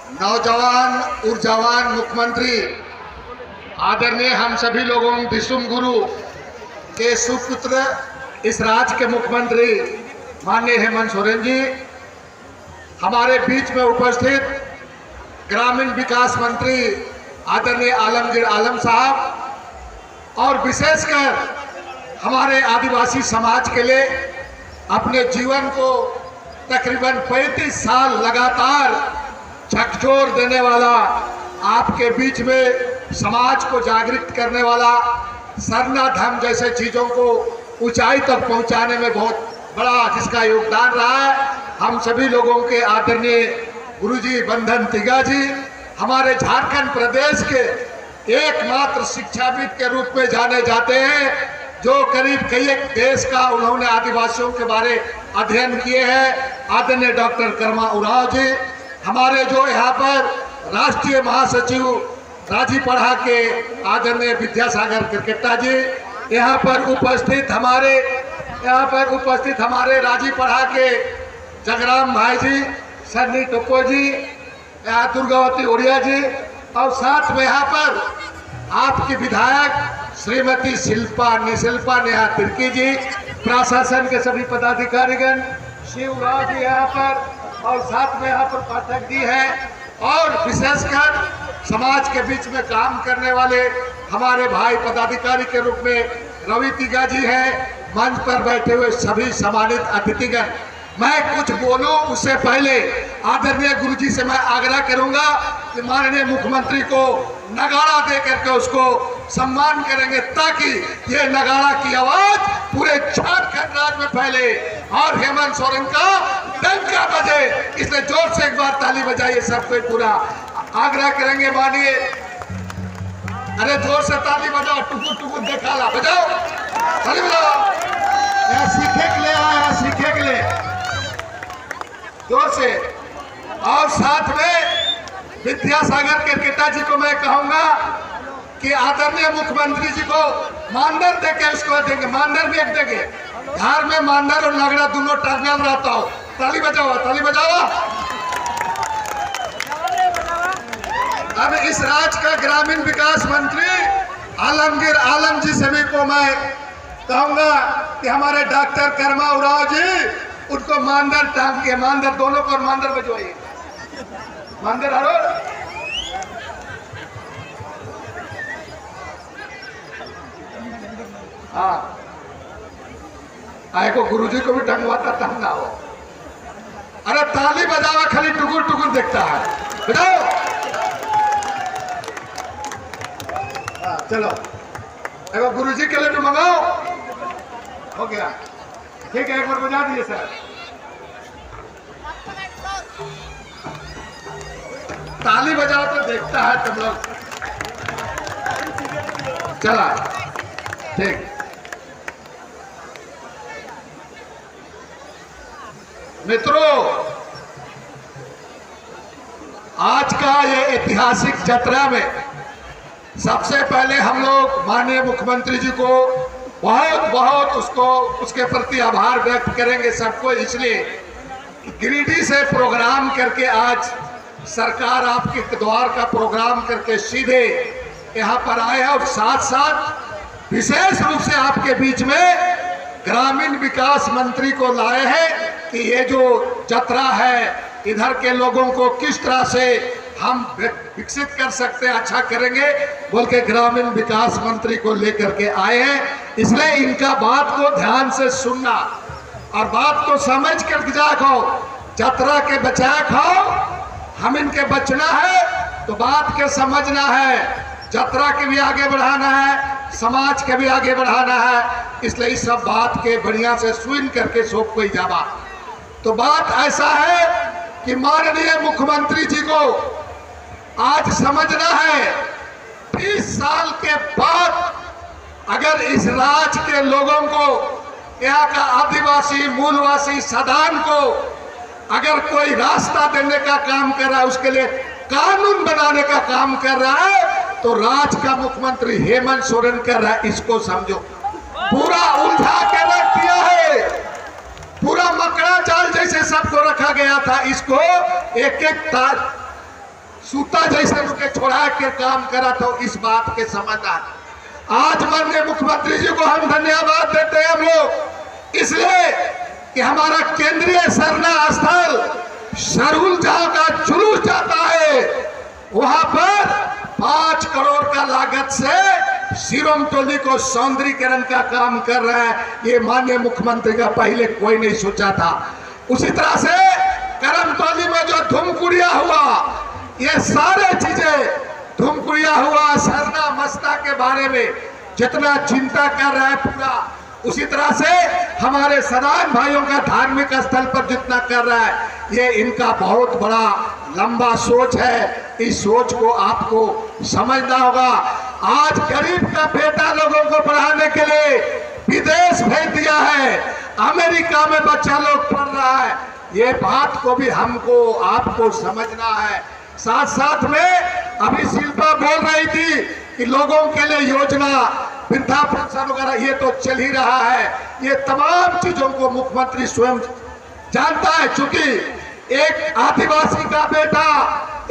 नौजवान ऊर्जावान मुख्यमंत्री आदरणीय हम सभी लोगों विश्व गुरु के सुपुत्र इस राज्य के मुख्यमंत्री माननीय हेमंत सोरेन जी, हमारे बीच में उपस्थित ग्रामीण विकास मंत्री आदरणीय आलमगीर आलम साहब और विशेषकर हमारे आदिवासी समाज के लिए अपने जीवन को तकरीबन 35 साल लगातार झकझोर देने वाला, आपके बीच में समाज को जागृत करने वाला, सरना धर्म जैसे चीज़ों को ऊंचाई तक पहुंचाने में बहुत बड़ा जिसका योगदान रहा है, हम सभी लोगों के आदरणीय गुरुजी बंधन तिगा जी हमारे झारखंड प्रदेश के एकमात्र शिक्षाविद के रूप में जाने जाते हैं, जो करीब कई एक देश का उन्होंने आदिवासियों के बारे अध्ययन किए हैं। आदरणीय डॉक्टर कर्मा उरांव जी, हमारे जो यहाँ पर राष्ट्रीय महासचिव राजीपढ़ा के आदरणीय विद्यासागर क्रिकेटा जी, यहाँ पर उपस्थित हमारे राजीपढ़ा के जगराम भाई जी, सन्नी टोप्पो जी, दुर्गावती उड़िया जी, और साथ में यहाँ पर आपकी विधायक श्रीमती शिल्पा नेहा तिर्की जी, प्रशासन के सभी पदाधिकारीगण, शिवराज जी यहाँ पर, और साथ में यहाँ पर पाठक जी हैं, और विशेषकर समाज के बीच में काम करने वाले हमारे भाई पदाधिकारी के रूप में रवि तिगा जी हैं। मंच पर बैठे हुए सभी सम्मानित अतिथिगण, मैं कुछ बोलूं उससे पहले आदरणीय गुरुजी से मैं आग्रह करूंगा कि माननीय मुख्यमंत्री को नगाड़ा दे करके उसको सम्मान करेंगे, ताकि ये नगाड़ा की आवाज पूरे झारखंड राज्य में फैले और हेमंत सोरेन का डंका बजे। इसलिए जोर से एक बार ताली बजाइए, सबको पूरा आग्रह करेंगे। मानिए, अरे जोर से ताली बजाओ, टुकुर टुकुर देखा ला, बजाओ ताली बजाओ, यहाँ सीखे के लिए आया, सीखे के लिए जोर से। और साथ में विद्यासागर क्रिकेटा जी को मैं कहूंगा कि आदरणीय मुख्यमंत्री जी को मानधन देके उसको देंगे, मानधन भी एक देंगे। घर में मानधन और नगड़ा दोनों टर्मिनल रहता हो। ताली बजाओ, ताली बजाओ। अब इस राज्य का ग्रामीण विकास मंत्री आलमगीर आलम जी सभी को मैं कहूंगा कि हमारे डॉक्टर कर्मा उरांव जी, उनको मानधन टांग के, मानधन दोनों को मानधन बजवाइए, मानधन हरो। हाँ, आए को गुरुजी को भी टंगवाता तंग ना हो। अरे ताली बजावा, खाली टुकुर टुकुर देखता है, बजाओ। हाँ, चलो एगो गुरुजी के लिए भी मंगाओ, हो गया, ठीक है, एक बार बजा दीजिए सर। ताली बजाओ तो देखता है तुम लोग। चला, ठीक। मित्रों, आज का ये ऐतिहासिक यात्रा में सबसे पहले हम लोग माननीय मुख्यमंत्री जी को बहुत उसके प्रति आभार व्यक्त करेंगे सबको, इसलिए गिरिडीह से प्रोग्राम करके आज सरकार आपके द्वार का प्रोग्राम करके सीधे यहाँ पर आए हैं, और साथ साथ विशेष रूप से आपके बीच में ग्रामीण विकास मंत्री को लाए हैं कि ये जो यात्रा है इधर के लोगों को किस तरह से हम विकसित कर सकते हैं, अच्छा करेंगे बोल के ग्रामीण विकास मंत्री को लेकर के आए हैं। इसलिए इनका बात को ध्यान से सुनना और बात को समझ कर जाओ, यात्रा के बचाए खाओ, हम इनके बचना है तो बात के समझना है, यात्रा के भी आगे बढ़ाना है, समाज के भी आगे बढ़ाना है। इसलिए इस सब बात के बढ़िया से सुन करके सब कोई जावा। तो बात ऐसा है कि माननीय मुख्यमंत्री जी को आज समझना है, 30 साल के बाद अगर इस राज्य के लोगों को, यहाँ का आदिवासी मूलवासी सदान को अगर कोई रास्ता देने का काम कर रहा है, उसके लिए कानून बनाने का काम कर रहा है, तो राज्य का मुख्यमंत्री हेमंत सोरेन कर रहा है। इसको समझो, पूरा उलझा के रख दिया है, पूरा मकड़ा जाल जैसे सबको रखा गया था, इसको एक एक सूता जैसे उनके छोड़ा के काम करा तो इस बात के समझ आ। आज माननीय मुख्यमंत्री जी को हम धन्यवाद देते हैं हम लोग, इसलिए कि हमारा केंद्रीय सरना स्थल सरहुल जहां का जुलूस जाता है वहां पर 5 करोड़ का लागत से सिरोम टोली को सौंदर्यीकरण का काम कर रहा है। ये माननीय मुख्यमंत्री का पहले कोई नहीं सोचा था। उसी तरह से करम टोली में जो धूमकुड़िया हुआ, ये सारे चीजें धूमकुड़िया हुआ, सरना मस्ता के बारे में जितना चिंता कर रहा है पूरा, उसी तरह से हमारे सदान भाइयों का धार्मिक स्थल पर जितना कर रहा है, ये इनका बहुत बड़ा लंबा सोच है। इस सोच को आपको समझना होगा। आज गरीब का बेटा लोगों को पढ़ाने के लिए विदेश भेज दिया है, अमेरिका में बच्चा लोग पढ़ रहा है, ये बात को भी हमको आपको समझना है। साथ साथ में अभी शिल्पा बोल रही थी कि लोगों के लिए योजना वृद्धा पेंशन वगैरह ये तो चल ही रहा है। ये तमाम चीजों को मुख्यमंत्री स्वयं जानता है, चूंकि एक आदिवासी का बेटा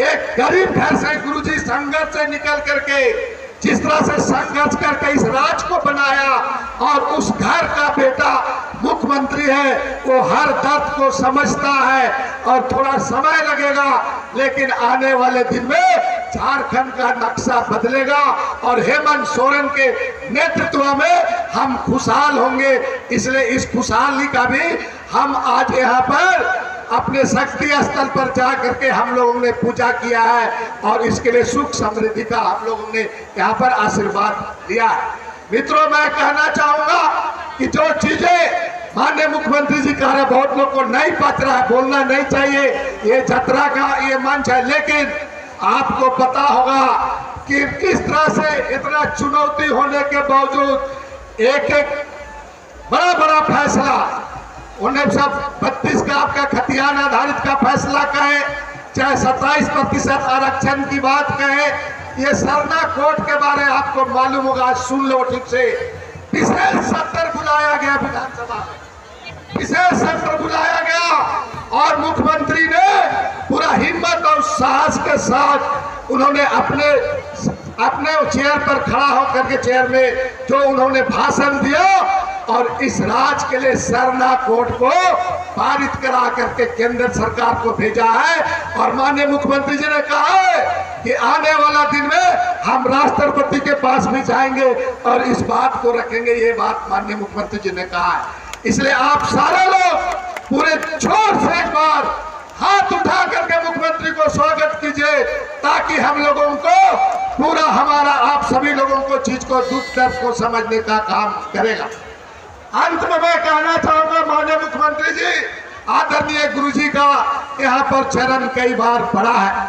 एक गरीब घर से गुरुजी संघर्ष से निकल करके जिस तरह से संघर्ष करके इस राज्य को बनाया और उस घर का बेटा मुख्यमंत्री है, वो हर दर्द को समझता है और थोड़ा समय लगेगा, लेकिन आने वाले दिन में झारखंड का नक्शा बदलेगा और हेमंत सोरेन के नेतृत्व में हम खुशहाल होंगे। इसलिए इस खुशहाली का भी हम आज यहाँ पर अपने शक्ति स्थल पर जा करके हम लोगों ने पूजा किया है और इसके लिए सुख समृद्धि का हम लोगों ने यहाँ पर आशीर्वाद लिया है। मित्रों, मैं कहना चाहूंगा कि जो चीजें माननीय मुख्यमंत्री जी कह रहे, बहुत लोग को नहीं पच रहा है, बोलना नहीं चाहिए, ये जतरा का ये मंच है, लेकिन आपको पता होगा कि किस तरह से इतना चुनौती होने के बावजूद एक एक बड़ा बड़ा फैसला, उन्हें सब 32 का आपका खतियान आधारित का फैसला कहे, चाहे 27% आरक्षण की बात कहे, ये सरना कोर्ट के बारे आपको मालूम होगा, सुन लो ठीक से। विशेष सत्र बुलाया गया विधानसभा में, विशेष सत्र बुलाया गया और मुख्यमंत्री ने पूरा हिम्मत और साहस के साथ उन्होंने अपने चेयर पर खड़ा होकर के चेयर में जो उन्होंने भाषण दिया और इस राज्य के लिए सरना कोर्ट को पारित करा करके केंद्र सरकार को भेजा है। और माननीय मुख्यमंत्री जी ने कहा है कि आने वाला दिन में हम राष्ट्रपति के पास भी जाएंगे और इस बात को रखेंगे, ये बात माननीय मुख्यमंत्री जी ने कहा है। इसलिए आप सारे लोग पूरे जोर से एक बार हाथ उठा करके मुख्यमंत्री को स्वागत कीजिए, ताकि हम लोगों को पूरा हमारा आप सभी लोगों को चीज को दुख दर्द को समझने का काम करेगा। अंत में मैं कहना चाहूंगा, माननीय मुख्यमंत्री जी, आदरणीय गुरुजी का यहाँ पर चरण कई बार पड़ा है,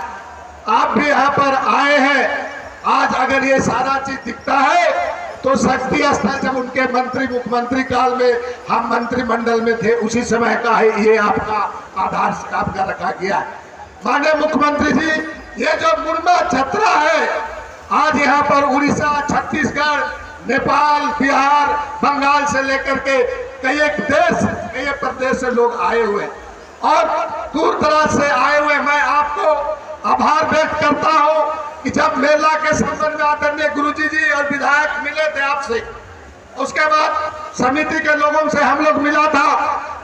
आप भी यहाँ पर आए हैं। आज अगर ये सारा चीज दिखता है तो शक्ति स्थल जब उनके मंत्री मुख्यमंत्री काल में हम मंत्रिमंडल में थे, उसी समय का है ये आपका आधार आपका रखा गया है। माननीय मुख्यमंत्री जी, ये जो मुरमा छतरा है, आज यहाँ पर उड़ीसा, छत्तीसगढ़, नेपाल, बिहार, बंगाल से लेकर के कई एक देश, कई प्रदेश से लोग आए हुए और दूर दराज से आए हुए। मैं आपको आभार व्यक्त करता हूं कि जब मेला के संबंध में आदरणीय गुरुजी जी और विधायक मिले थे आपसे, उसके बाद समिति के लोगों से हम लोग मिला था,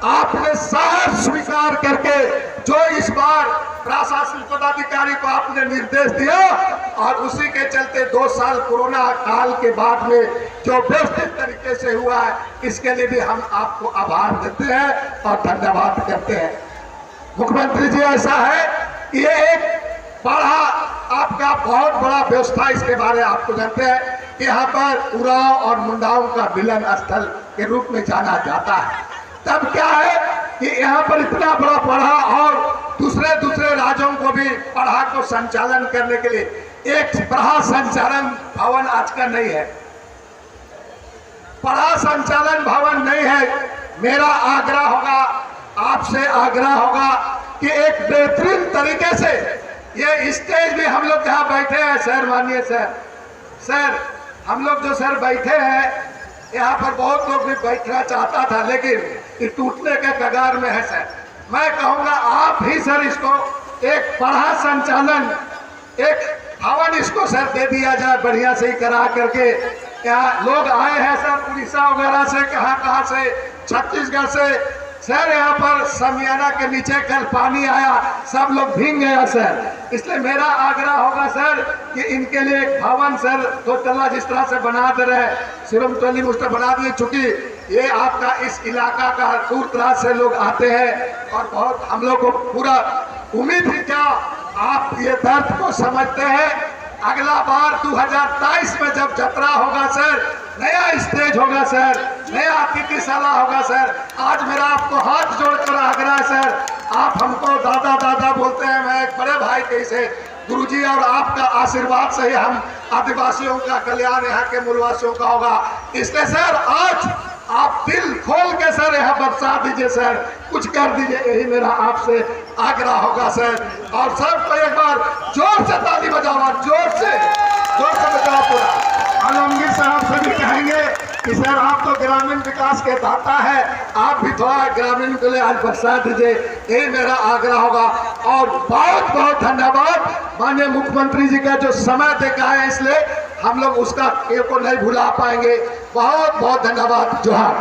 आपने साहस स्वीकार करके जो इस बार प्रशासनिक पदाधिकारी को आपने निर्देश दिया और उसी के चलते 2 साल कोरोना काल के बाद में जो व्यवस्थित तरीके से हुआ है, इसके लिए भी हम आपको आभार देते हैं और धन्यवाद करते हैं। मुख्यमंत्री जी, ऐसा है कि ये एक बड़ा आपका बहुत बड़ा व्यवस्था, इसके बारे में आपको जानते हैं, यहाँ पर उरांव और मुंडाओं का मिलन स्थल के रूप में जाना जाता है। तब क्या है कि यहाँ पर इतना बड़ा पढ़ा और दूसरे राज्यों को भी पढ़ा को संचालन करने के लिए एक पढ़ा संचालन भवन आज का नहीं है, पढ़ा संचालन भवन नहीं है। मेरा आग्रह होगा, आपसे आग्रह होगा कि एक बेहतरीन तरीके से ये स्टेज भी हम लोग जहाँ बैठे हैं, सर मानिए सर हम लोग जो सर बैठे हैं यहाँ पर बहुत लोग भी बैठना चाहता था, लेकिन ये टूटने के कगार में है सर। मैं कहूँगा आप ही सर इसको एक पढ़ा संचालन एक भवन इसको सर दे दिया जाए बढ़िया से ही करा करके। क्या लोग आए हैं सर उड़ीसा वगैरह से, कहाँ से, छत्तीसगढ़ से सर, यहाँ पर समियाना के नीचे कल पानी आया, सब लोग भीग गया सर। इसलिए मेरा आग्रह होगा सर कि इनके लिए एक भवन सर तो टल्ला जिस तरह से बना दे रहे, सिरम टली मुस्टर बना दिए, चूंकि ये आपका इस इलाका का दूर दराज से लोग आते हैं और बहुत हम लोग को पूरा उम्मीद है क्या आप ये दर्द को समझते हैं। अगला बार 2023 में जब जतरा होगा सर, नया स्टेज होगा सर, नया अतिथिशाला होगा सर। आज मेरा आपको हाथ जोड़कर आग्रह है सर, आप हमको दादा दादा बोलते हैं, मैं एक बड़े भाई के से गुरुजी और आपका आशीर्वाद से ही हम आदिवासियों का कल्याण यहाँ के मूलवासियों का होगा। इसलिए सर आज आप दिल खोल के सर यहाँ बरसा दीजिए सर, कुछ कर दीजिए, यही मेरा आपसे आग्रह होगा सर। और सर को एक बार जोर से ताली बजाओ, जोर से बजाओ पूरा। आलमगीर साहब से भी कहेंगे कि सर आप तो ग्रामीण विकास के दाता है, आप भी थोड़ा ग्रामीण के लिए आज बरसा दीजिए, यही मेरा आग्रह होगा। और बहुत बहुत धन्यवाद माननीय मुख्यमंत्री जी का जो समय देखा है, इसलिए हम लोग उसका को नहीं भुला पाएंगे। बहुत बहुत धन्यवाद। जोहार।